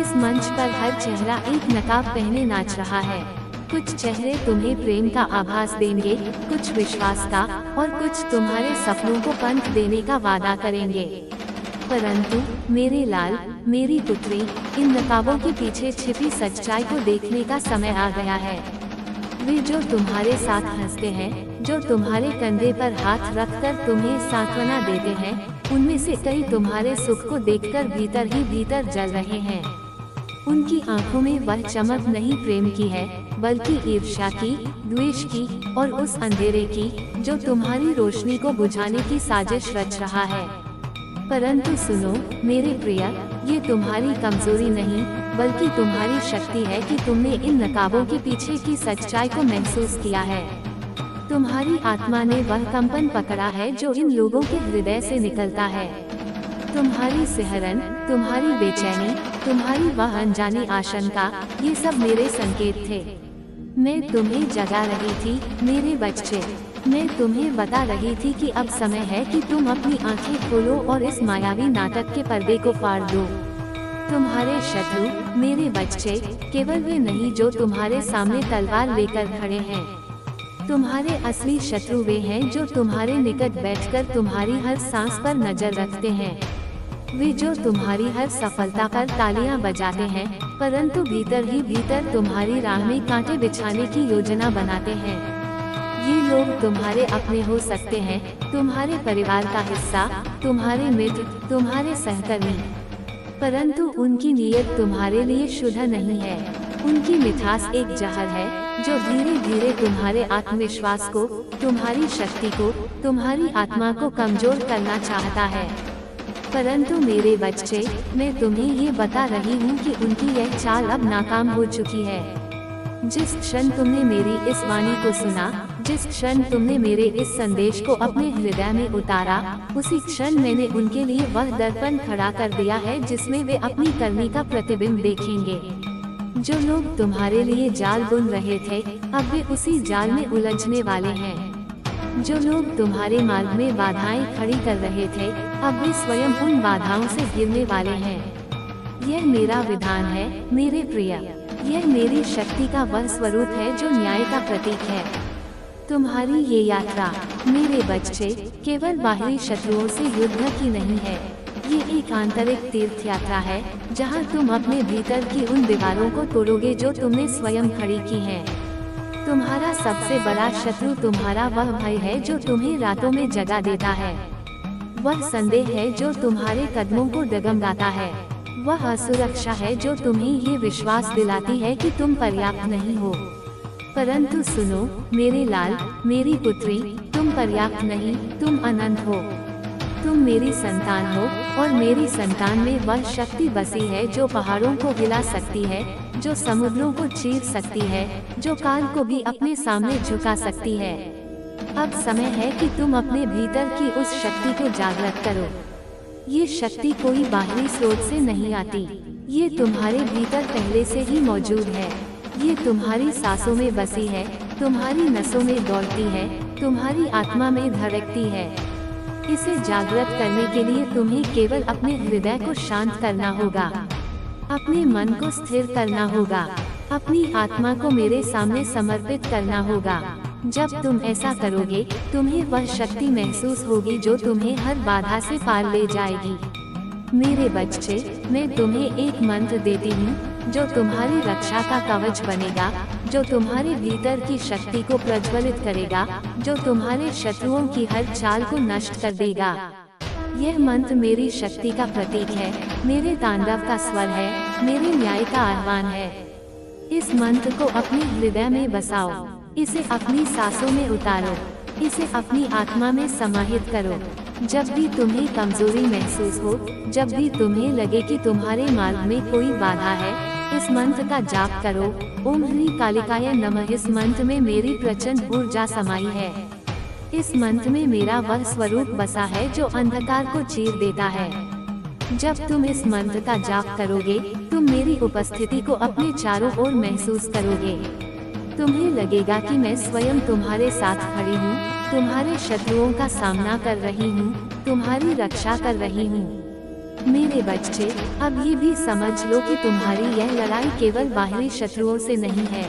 इस मंच पर हर चेहरा एक नकाब पहने नाच रहा है। कुछ चेहरे तुम्हें प्रेम का आभास देंगे, कुछ विश्वास का, और कुछ तुम्हारे सपनों को पंख देने का वादा करेंगे। परंतु मेरे लाल, मेरी पुत्री, इन नकाबों के पीछे छिपी सच्चाई को देखने का समय आ गया है। वे जो तुम्हारे साथ हंसते हैं, जो तुम्हारे कंधे पर हाथ रखकर तुम्हें सांत्वना देते हैं, उनमें से कई तुम्हारे सुख को देखकर भीतर ही भीतर जल रहे हैं। उनकी आंखों में वह चमक नहीं प्रेम की है, बल्कि ईर्ष्या की, द्वेष की और उस अंधेरे की जो तुम्हारी रोशनी को बुझाने की साजिश रच रहा है। परंतु सुनो मेरे प्रिय, ये तुम्हारी कमजोरी नहीं, बल्कि तुम्हारी शक्ति है कि तुमने इन नकाबों के पीछे की सच्चाई को महसूस किया है। तुम्हारी आत्मा ने वह कंपन पकड़ा है जो इन लोगों के हृदय से निकलता है। तुम्हारी सिहरन, तुम्हारी बेचैनी, तुम्हारी वह अनजानी आशंका, ये सब मेरे संकेत थे। मैं तुम्हें जगा रही थी मेरे बच्चे। मैं तुम्हें बता रही थी कि अब समय है कि तुम अपनी आंखें खोलो और इस मायावी नाटक के पर्दे को फाड़ दो। तुम्हारे शत्रु मेरे बच्चे केवल वे नहीं जो तुम्हारे सामने तलवार लेकर खड़े हैं। तुम्हारे असली शत्रु वे हैं जो तुम्हारे निकट बैठकर तुम्हारी हर सांस पर नजर रखते हैं। वे जो तुम्हारी हर सफलता पर तालियां बजाते हैं, परंतु भीतर ही भीतर तुम्हारी राह में कांटे बिछाने की योजना बनाते हैं। ये लोग तुम्हारे अपने हो सकते हैं, तुम्हारे परिवार का हिस्सा, तुम्हारे मित्र, तुम्हारे सहकर्मी, परंतु उनकी नीयत तुम्हारे लिए शुद्ध नहीं है। उनकी मिठास एक जहर है जो धीरे धीरे तुम्हारे आत्मविश्वास को, तुम्हारी शक्ति को, तुम्हारी आत्मा को कमजोर करना चाहता है। परंतु मेरे बच्चे, मैं तुम्हें ये बता रही हूँ कि उनकी यह चाल अब नाकाम हो चुकी है। जिस क्षण तुमने मेरी इस वाणी को सुना, जिस क्षण तुमने मेरे इस संदेश को अपने हृदय में उतारा, उसी क्षण मैंने उनके लिए वह दर्पण खड़ा कर दिया है जिसमें वे अपनी करनी का प्रतिबिंब देखेंगे। जो लोग तुम्हारे लिए जाल बुन रहे थे, अब वे उसी जाल में उलझने वाले हैं। जो लोग तुम्हारे मार्ग में बाधाएं खड़ी कर रहे थे, अब वे स्वयं उन बाधाओं से गिरने वाले हैं। यह मेरा विधान है मेरे प्रिय। यह मेरी शक्ति का वह स्वरूप है जो न्याय का प्रतीक है। तुम्हारी ये यात्रा मेरे बच्चे केवल बाहरी शत्रुओं से युद्ध की नहीं है। ये एक आंतरिक तीर्थ यात्रा है जहाँ तुम अपने भीतर की उन दीवारों को तोड़ोगे जो तुमने स्वयं खड़ी की हैं। तुम्हारा सबसे बड़ा शत्रु तुम्हारा वह भय है जो तुम्हें रातों में जगा देता है। वह संदेह है जो तुम्हारे कदमों को डगमगाता है। वह असुरक्षा है जो तुम्हें ये विश्वास दिलाती है कि तुम पर्याप्त नहीं हो। परंतु सुनो मेरे लाल, मेरी पुत्री, तुम पर्याप्त नहीं, तुम अनंत हो। तुम मेरी संतान हो और मेरी संतान में वह शक्ति बसी है जो पहाड़ों को हिला सकती है, जो समुद्रों को चीर सकती है, जो काल को भी अपने सामने झुका सकती है। अब समय है कि तुम अपने भीतर की उस शक्ति को जागृत करो। ये शक्ति कोई बाहरी स्रोत से नहीं आती, ये तुम्हारे भीतर पहले से ही मौजूद है। ये तुम्हारी सांसों में बसी है, तुम्हारी नसों में दौड़ती है, तुम्हारी आत्मा में धड़कती है। इसे जागृत करने के लिए तुम्हें केवल अपने हृदय को शांत करना होगा, अपने मन को स्थिर करना होगा, अपनी आत्मा को मेरे सामने समर्पित करना होगा। जब तुम ऐसा करोगे, तुम्हें वह शक्ति महसूस होगी जो तुम्हें हर बाधा से पार ले जाएगी। मेरे बच्चे, मैं तुम्हें एक मंत्र देती हूँ जो तुम्हारी रक्षा का कवच बनेगा, जो तुम्हारे भीतर की शक्ति को प्रज्वलित करेगा, जो तुम्हारे शत्रुओं की हर चाल को नष्ट कर देगा। यह मंत्र मेरी शक्ति का प्रतीक है, मेरे तांडव का स्वर है, मेरे न्याय का आह्वान है। इस मंत्र को अपने हृदय में बसाओ, इसे अपनी सांसों में उतारो, इसे अपनी आत्मा में समाहित करो। जब भी तुम्हें कमजोरी महसूस हो, जब भी तुम्हें लगे कि तुम्हारे मार्ग में कोई बाधा है, इस मंत्र का जाप करो। ओम ह्रीं कालिकाय नमः। इस मंत्र में मेरी प्रचंड ऊर्जा समाई है। इस मंत्र में मेरा वह स्वरूप बसा है जो अंधकार को चीर देता है। जब तुम इस मंत्र का जाप करोगे, तुम मेरी उपस्थिति को अपने चारों ओर महसूस करोगे। तुम्हें लगेगा कि मैं स्वयं तुम्हारे साथ खड़ी हूँ, तुम्हारे शत्रुओं का सामना कर रही हूँ, तुम्हारी रक्षा कर रही हूँ। मेरे बच्चे, अब ये भी समझ लो कि तुम्हारी यह लड़ाई केवल बाहरी शत्रुओं से नहीं है।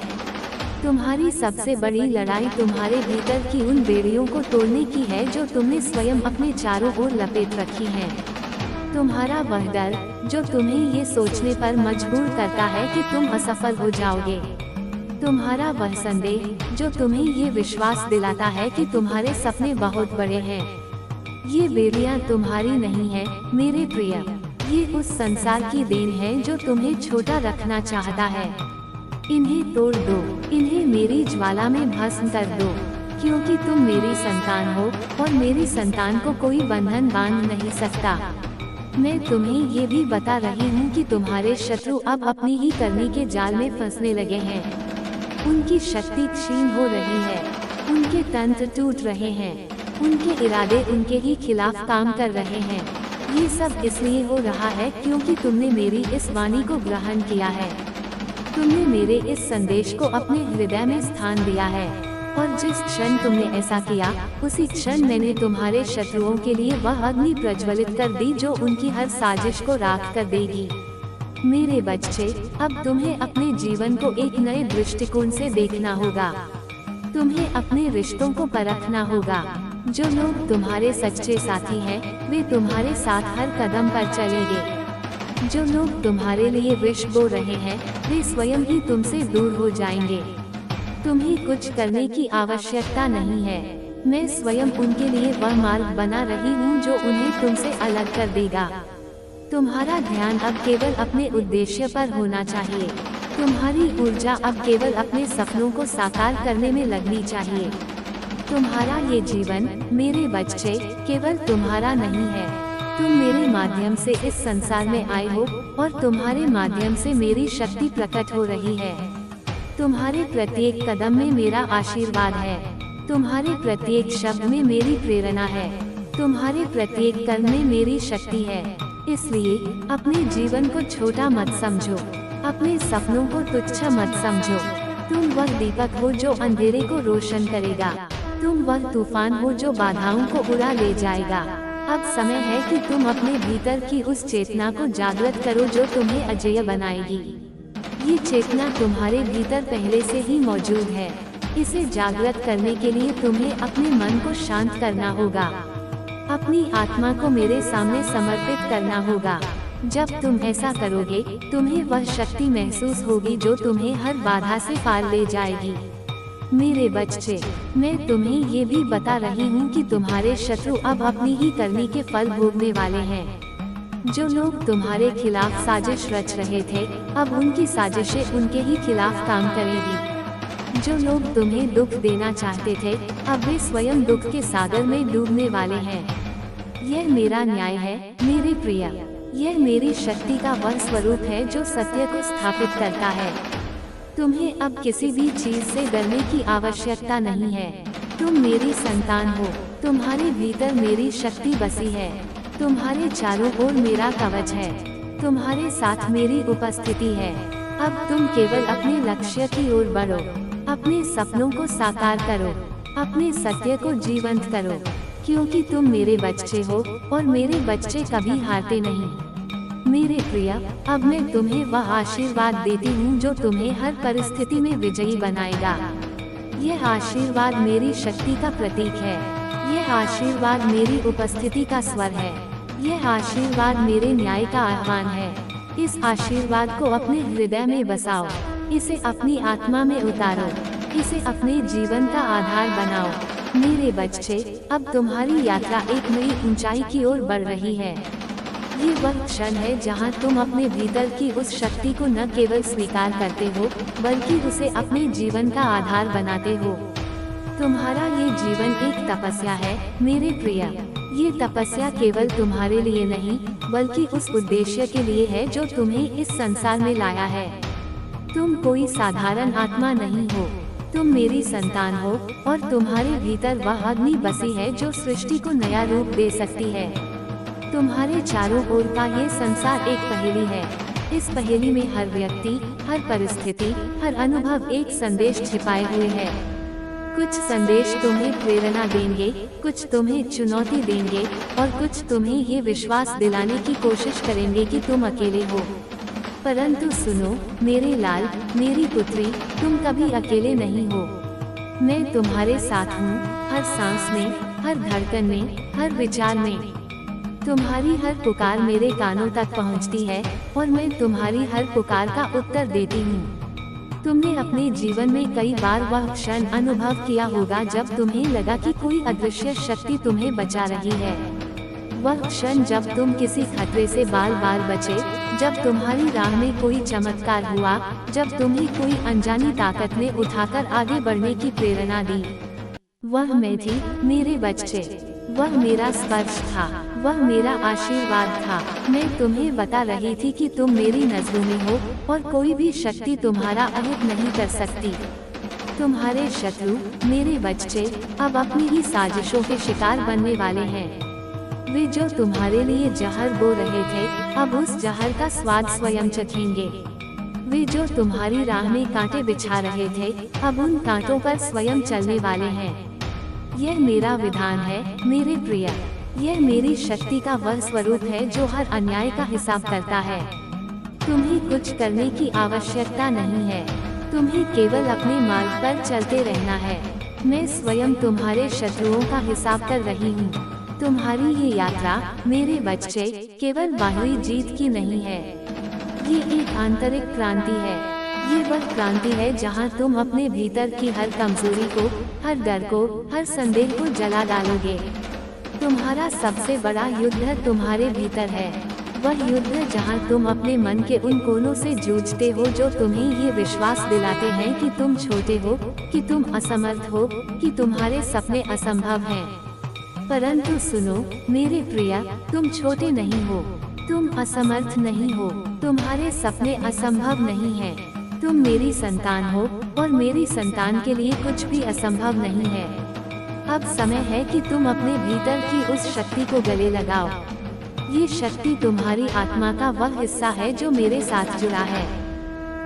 तुम्हारी सबसे बड़ी लड़ाई तुम्हारे भीतर की उन बेड़ियों को तोड़ने की है जो तुमने स्वयं अपने चारों ओर लपेट रखी हैं। तुम्हारा वह डर जो तुम्हें ये सोचने पर मजबूर करता है कि तुम असफल हो जाओगे। तुम्हारा वह संदेह जो तुम्हें ये विश्वास दिलाता है कि तुम्हारे सपने बहुत बड़े हैं। ये बेड़ियां तुम्हारी नहीं है मेरे प्रिय, ये उस संसार की देन है जो तुम्हें छोटा रखना चाहता है। इन्हें तोड़ दो, इन्हें मेरी ज्वाला में भस्म कर दो, क्योंकि तुम मेरी संतान हो और मेरी संतान को कोई बंधन बांध नहीं सकता। मैं तुम्हें ये भी बता रही हूँ कि तुम्हारे शत्रु अब अपनी ही करनी के जाल में फंसने लगे हैं। उनकी शक्ति क्षीण हो रही है। उनके तंत्र टूट रहे हैं, उनके इरादे उनके ही खिलाफ काम कर रहे हैं। ये सब इसलिए हो रहा है क्योंकि तुमने मेरी इस वाणी को ग्रहण किया है। तुमने मेरे इस संदेश को अपने हृदय में स्थान दिया है, और जिस क्षण तुमने ऐसा किया, उसी क्षण मैंने तुम्हारे शत्रुओं के लिए वह अग्नि प्रज्वलित कर दी जो उनकी हर साजिश को राख कर देगी। मेरे बच्चे, अब तुम्हें अपने जीवन को एक नए दृष्टिकोण से देखना होगा। तुम्हें अपने रिश्तों को परखना होगा। जो लोग तुम्हारे सच्चे साथी हैं, वे तुम्हारे साथ हर कदम पर चलेंगे। जो लोग तुम्हारे लिए विष बो रहे हैं, वे स्वयं ही तुमसे दूर हो जाएंगे। तुम्हें कुछ करने की आवश्यकता नहीं है। मैं स्वयं उनके लिए वह मार्ग बना रही हूँ जो उन्हें तुमसे अलग कर देगा। तुम्हारा ध्यान अब केवल अपने उद्देश्य पर होना चाहिए। तुम्हारी ऊर्जा अब केवल अपने सपनों को साकार करने में लगनी चाहिए। तुम्हारा ये जीवन, मेरे बच्चे, केवल तुम्हारा नहीं है। तुम मेरे माध्यम से इस संसार में आए हो, और तुम्हारे माध्यम से मेरी शक्ति प्रकट हो रही है। तुम्हारे प्रत्येक कदम में मेरा आशीर्वाद है। तुम्हारे प्रत्येक शब्द में मेरी प्रेरणा है। तुम्हारे प्रत्येक कर्म में मेरी शक्ति है। इसलिए अपने जीवन को छोटा मत समझो, अपने सपनों को तुच्छ मत समझो। तुम वह दीपक हो जो अंधेरे को रोशन करेगा। तुम वह तूफान हो जो बाधाओं को उड़ा ले जाएगा। अब समय है कि तुम अपने भीतर की उस चेतना को जागृत करो जो तुम्हें अजेय बनाएगी। ये चेतना तुम्हारे भीतर पहले से ही मौजूद है। इसे जागृत करने के लिए तुम्हें अपने मन को शांत करना होगा। अपनी आत्मा को मेरे सामने समर्पित करना होगा। जब तुम ऐसा करोगे, तुम्हें वह शक्ति महसूस होगी जो तुम्हें हर बाधा से पार ले जाएगी। मेरे बच्चे, मैं तुम्हें ये भी बता रही हूँ कि तुम्हारे शत्रु अब अपनी ही करनी के फल भोगने वाले हैं। जो लोग तुम्हारे खिलाफ साजिश रच रहे थे, अब उनकी साजिशें उनके ही खिलाफ काम करेगी। जो लोग तुम्हें दुख देना चाहते थे, अब वे स्वयं दुख के सागर में डूबने वाले हैं। यह मेरा न्याय है, मेरे प्रिय। यह मेरी शक्ति का वह स्वरूप है जो सत्य को स्थापित करता है। तुम्हें अब किसी भी चीज से डरने की आवश्यकता नहीं है। तुम मेरी संतान हो। तुम्हारे भीतर मेरी शक्ति बसी है। तुम्हारे चारों ओर मेरा कवच है। तुम्हारे साथ मेरी उपस्थिति है। अब तुम केवल अपने लक्ष्य की ओर बढ़ो। अपने सपनों को साकार करो। अपने सत्य को जीवंत करो, क्योंकि तुम मेरे बच्चे हो, और मेरे बच्चे कभी हारते नहीं। मेरे प्रिय, अब मैं तुम्हें वह आशीर्वाद देती हूँ जो तुम्हें हर परिस्थिति में विजयी बनाएगा। यह आशीर्वाद मेरी शक्ति का प्रतीक है। यह आशीर्वाद मेरी उपस्थिति का स्वर है। यह आशीर्वाद मेरे न्याय का आह्वान है। इस आशीर्वाद को अपने हृदय में बसाओ। इसे अपनी आत्मा में उतारो। इसे अपने जीवन का आधार बनाओ। मेरे बच्चे, अब तुम्हारी यात्रा एक नई ऊंचाई की ओर बढ़ रही है। ये वह क्षण है जहां तुम अपने भीतर की उस शक्ति को न केवल स्वीकार करते हो, बल्कि उसे अपने जीवन का आधार बनाते हो। तुम्हारा ये जीवन एक तपस्या है, मेरे प्रिय। ये तपस्या केवल तुम्हारे लिए नहीं, बल्कि उस उद्देश्य के लिए है जो तुम्हें इस संसार में लाया है। तुम कोई साधारण आत्मा नहीं हो। तुम मेरी संतान हो, और तुम्हारे भीतर वह अग्नि बसी है जो सृष्टि को नया रूप दे सकती है। तुम्हारे चारों ओर का ये संसार एक पहेली है। इस पहेली में हर व्यक्ति, हर परिस्थिति, हर अनुभव एक संदेश छिपाए हुए है। कुछ संदेश तुम्हें प्रेरणा देंगे, कुछ तुम्हें चुनौती देंगे, और कुछ तुम्हें ये विश्वास दिलाने की कोशिश करेंगे कि तुम अकेले हो। परंतु सुनो मेरे लाल, मेरी पुत्री, तुम कभी अकेले नहीं हो। मैं तुम्हारे साथ हूँ, हर सांस में, हर धड़कन में, हर विचार में। तुम्हारी हर पुकार मेरे कानों तक पहुंचती है, और मैं तुम्हारी हर पुकार का उत्तर देती हूँ। तुमने अपने जीवन में कई बार वह क्षण अनुभव किया होगा जब तुम्हें लगा कि कोई अदृश्य शक्ति तुम्हें बचा रही है। वह क्षण जब तुम किसी खतरे से बाल बाल बचे, जब तुम्हारी राह में कोई चमत्कार हुआ, जब तुम्हें कोई अनजानी ताकत ने उठाकर आगे बढ़ने की प्रेरणा दी। वह मैं थी, मेरे बच्चे। वह मेरा स्पर्श था, वह मेरा आशीर्वाद था। मैं तुम्हें बता रही थी कि तुम मेरी नजरों में हो, और कोई भी शक्ति तुम्हारा अहित नहीं कर सकती। तुम्हारे शत्रु, मेरे बच्चे, अब अपनी ही साजिशों के शिकार बनने वाले हैं। वे जो तुम्हारे लिए जहर बो रहे थे, अब उस जहर का स्वाद स्वयं चखेंगे। वे जो तुम्हारी राह में कांटे बिछा रहे थे, अब उन कांटों पर स्वयं चलने वाले हैं। यह मेरा विधान है, मेरे प्रिय। यह मेरी शक्ति का वह स्वरूप है जो हर अन्याय का हिसाब करता है। तुम्हें कुछ करने की आवश्यकता नहीं है, तुम्हें केवल अपने मार्ग पर चलते रहना है। मैं स्वयं तुम्हारे शत्रुओं का हिसाब कर रही हूँ। तुम्हारी ये यात्रा, मेरे बच्चे, केवल बाहरी जीत की नहीं है। ये एक आंतरिक क्रांति है। ये वह क्रांति है जहाँ तुम अपने भीतर की हर कमजोरी को, हर डर को, हर संदेह को जला डालोगे। तुम्हारा सबसे बड़ा युद्ध तुम्हारे भीतर है। वह युद्ध जहाँ तुम अपने मन के उन कोनों से जूझते हो जो तुम्हें ये विश्वास दिलाते हैं कि तुम छोटे हो, कि तुम असमर्थ हो, कि तुम्हारे सपने असंभव हैं। परंतु सुनो मेरे प्रिय, तुम छोटे नहीं हो, तुम असमर्थ नहीं हो, तुम्हारे सपने असंभव नहीं हैं। तुम मेरी संतान हो और मेरी संतान के लिए कुछ भी असंभव नहीं है। अब समय है कि तुम अपने भीतर की उस शक्ति को गले लगाओ। ये शक्ति तुम्हारी आत्मा का वह हिस्सा है जो मेरे साथ जुड़ा है।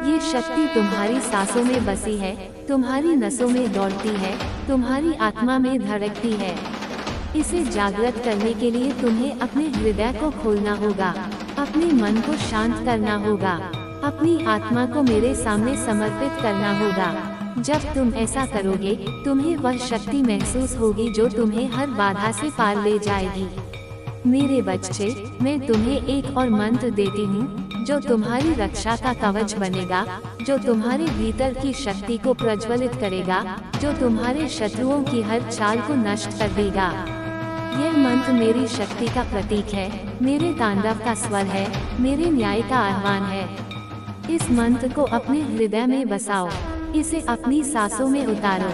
ये शक्ति तुम्हारी सांसों में बसी है, तुम्हारी नसों में दौड़ती है, तुम्हारी आत्मा में धड़कती है। इसे जागृत करने के लिए तुम्हें अपने हृदय को खोलना होगा, अपने मन को शांत करना होगा, अपनी आत्मा को मेरे सामने समर्पित करना होगा। जब तुम ऐसा करोगे, तुम्हें वह शक्ति महसूस होगी जो तुम्हें हर बाधा से पार ले जाएगी। मेरे बच्चे, मैं तुम्हें एक और मंत्र देती हूँ जो तुम्हारी रक्षा का कवच बनेगा, जो तुम्हारे भीतर की शक्ति को प्रज्वलित करेगा, जो तुम्हारे शत्रुओं की हर चाल को नष्ट कर देगा। यह मंत्र मेरी शक्ति का प्रतीक है, मेरे तांडव का स्वर है, मेरे न्याय का आह्वान है। इस मंत्र को अपने हृदय में बसाओ, इसे अपनी सांसों में उतारो,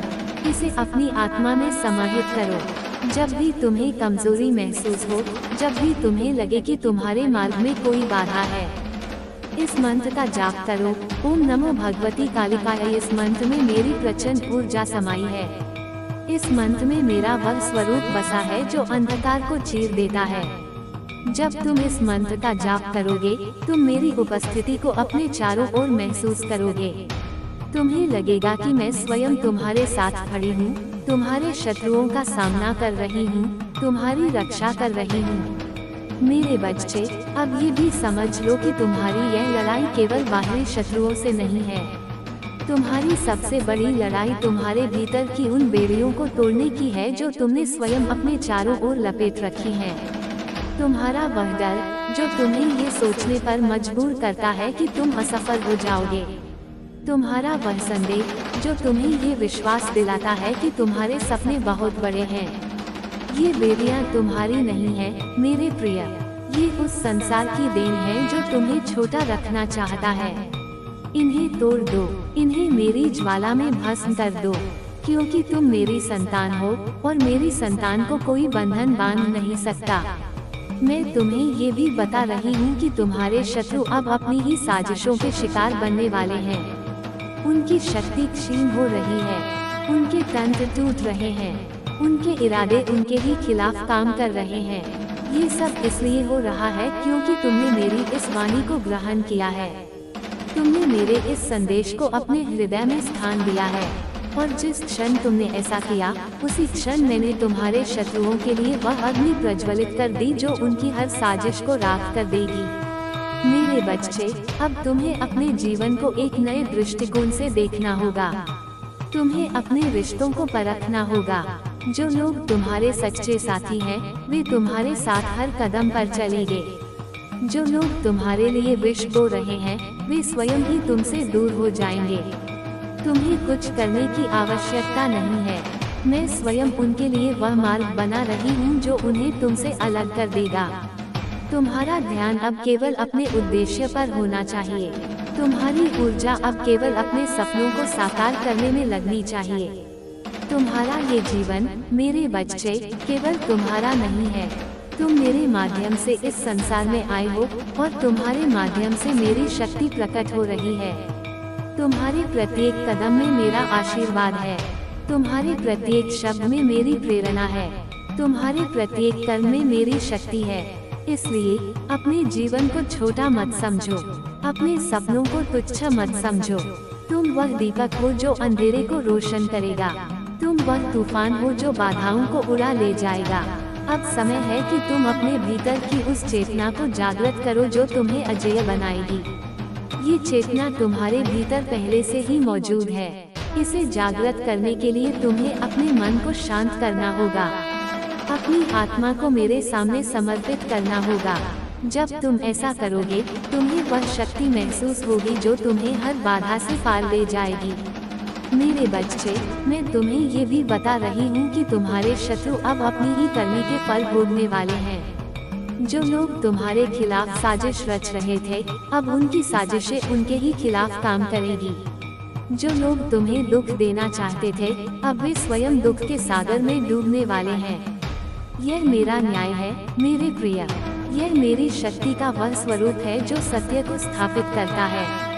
इसे अपनी आत्मा में समाहित करो। जब भी तुम्हें कमजोरी महसूस हो, जब भी तुम्हें लगे कि तुम्हारे मार्ग में कोई बाधा है, इस मंत्र का जाप करो, ओम नमो भगवती कालिकाय। इस मंत्र में मेरी प्रचंड ऊर्जा समाई है। इस मंत्र में मेरा वह स्वरूप बसा है जो अंधकार को चीर देता है। जब तुम इस मंत्र का जाप करोगे, तुम मेरी उपस्थिति को अपने चारों ओर महसूस करोगे। तुम्हें लगेगा कि मैं स्वयं तुम्हारे साथ खड़ी हूँ, तुम्हारे शत्रुओं का सामना कर रही हूँ, तुम्हारी रक्षा कर रही हूँ। मेरे बच्चे, अब ये भी समझ लो कि तुम्हारी यह लड़ाई केवल बाहरी शत्रुओं से नहीं है। तुम्हारी सबसे बड़ी लड़ाई तुम्हारे भीतर की उन बेड़ियों को तोड़ने की है जो तुमने स्वयं अपने चारों ओर लपेट रखी हैं। तुम्हारा वह डर जो तुम्हें ये सोचने पर मजबूर करता है कि तुम असफल हो जाओगे। तुम्हारा वह संदेह जो तुम्हें ये विश्वास दिलाता है कि तुम्हारे सपने बहुत बड़े हैं। ये बेड़ियां तुम्हारी नहीं है मेरे प्रिय, ये उस संसार की देन है जो तुम्हें छोटा रखना चाहता है। इन्हें तोड़ दो, इन्हें मेरी ज्वाला में भस्म कर दो, क्योंकि तुम मेरी संतान हो और मेरी संतान को कोई बंधन बांध नहीं सकता। मैं तुम्हें ये भी बता रही हूँ कि तुम्हारे शत्रु अब अपनी ही साजिशों के शिकार बनने वाले हैं। उनकी शक्ति क्षीण हो रही है, उनके तंत्र टूट रहे हैं, उनके इरादे उनके ही खिलाफ काम कर रहे हैं। ये सब इसलिए हो रहा है क्योंकि तुमने मेरी इस वाणी को ग्रहण किया है, तुमने मेरे इस संदेश को अपने हृदय में स्थान दिया है। और जिस क्षण तुमने ऐसा किया, उसी क्षण मैंने तुम्हारे शत्रुओं के लिए वह अग्नि प्रज्वलित कर दी जो उनकी हर साजिश को राख कर देगी। मेरे बच्चे, अब तुम्हें अपने जीवन को एक नए दृष्टिकोण से देखना होगा। तुम्हें अपने रिश्तों को परखना होगा। जो लोग तुम्हारे सच्चे साथी हैं, वे तुम्हारे साथ हर कदम पर चलेंगे। जो लोग तुम्हारे लिए विष बो रहे हैं, वे स्वयं ही तुमसे दूर हो जाएंगे। तुम्हें कुछ करने की आवश्यकता नहीं है। मैं स्वयं उनके लिए वह मार्ग बना रही हूँ जो उन्हें तुमसे अलग कर देगा। तुम्हारा ध्यान अब केवल अपने उद्देश्य पर होना चाहिए। तुम्हारी ऊर्जा अब केवल अपने सपनों को साकार करने में लगनी चाहिए। तुम्हारा ये जीवन, मेरे बच्चे, केवल तुम्हारा नहीं है। तुम मेरे माध्यम से इस संसार में आए हो और तुम्हारे माध्यम से मेरी शक्ति प्रकट हो रही है। तुम्हारे प्रत्येक कदम में मेरा आशीर्वाद है। तुम्हारे प्रत्येक शब्द में मेरी प्रेरणा है। तुम्हारे प्रत्येक कर्म में मेरी शक्ति है। इसलिए अपने जीवन को छोटा मत समझो, अपने सपनों को तुच्छ मत समझो। तुम वह दीपक हो जो अंधेरे को रोशन करेगा। तुम वह तूफान हो जो बाधाओं को उड़ा ले जाएगा। अब समय है कि तुम अपने भीतर की उस चेतना को जागृत करो जो तुम्हें अजेय बनाएगी। ये चेतना तुम्हारे भीतर पहले से ही मौजूद है। इसे जागृत करने के लिए तुम्हें अपने मन को शांत करना होगा, अपनी आत्मा को मेरे सामने समर्पित करना होगा। जब तुम ऐसा करोगे, तुम्हें वह शक्ति महसूस होगी जो तुम्हें हर बाधा से पार ले जाएगी। मेरे बच्चे, मैं तुम्हें ये भी बता रही हूँ कि तुम्हारे शत्रु अब अपनी ही करनी के फल भोगने वाले हैं। जो लोग तुम्हारे खिलाफ साजिश रच रहे थे, अब उनकी साजिशें उनके ही खिलाफ काम करेगी। जो लोग तुम्हें दुख देना चाहते थे, अब वे स्वयं दुख के सागर में डूबने वाले हैं। यह मेरा न्याय है मेरे प्रिय। यह मेरी शक्ति का वह स्वरूप है जो सत्य को स्थापित करता है।